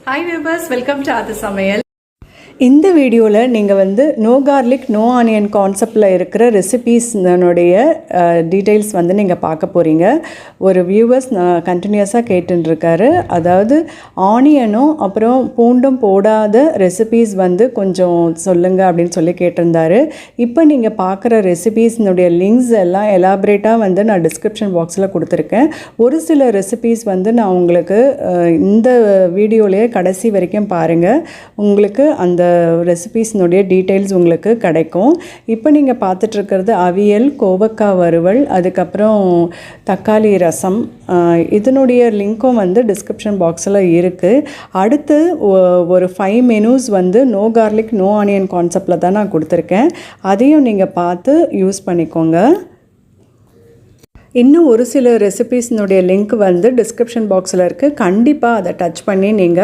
Hi viewers, welcome to அது சமையல். இந்த வீடியோவில் நீங்கள் நோ கார்லிக் நோ ஆனியன் கான்செப்டில் இருக்கிற ரெசிபீஸ்னுடைய டீட்டெயில்ஸ் நீங்கள் பார்க்க போகிறீங்க. ஒரு வியூவர்ஸ் கண்டினியூஸாக கேட்டுருக்காரு. அதாவது ஆனியனும் அப்புறம் பூண்டும் போடாத ரெசிபீஸ் கொஞ்சம் சொல்லுங்கள் அப்படின்னு சொல்லி கேட்டிருந்தாரு. இப்போ நீங்கள் பார்க்குற ரெசிபீஸ்னுடைய லிங்க்ஸ் எல்லாம் எலாபரேட்டாக நான் டிஸ்கிரிப்ஷன் பாக்ஸில் கொடுத்துருக்கேன். ஒரு சில ரெசிபீஸ் நான் உங்களுக்கு இந்த வீடியோலேயே கடைசி வரைக்கும் பாருங்கள். உங்களுக்கு அந்த ரெசிபீஸ்னுடைய டீட்டெயில்ஸ் உங்களுக்கு கிடைக்கும். இப்போ நீங்கள் பார்த்துட்ருக்கிறது அவியல், கோவக்காய் வறுவல், அதுக்கப்புறம் தக்காளி ரசம். இதனுடைய லிங்க்கும் டிஸ்கிரிப்ஷன் பாக்ஸில் இருக்குது. அடுத்து ஒரு 5 menus no garlic no onion கான்செப்டில் தான் நான் கொடுத்துருக்கேன். அதையும் நீங்கள் பார்த்து யூஸ் பண்ணிக்கோங்க. இன்னும் ஒரு சில ரெசிபீஸ்னுடைய லிங்க் டிஸ்கிரிப்ஷன் பாக்ஸில் இருக்குது. கண்டிப்பாக அதை டச் பண்ணி நீங்கள்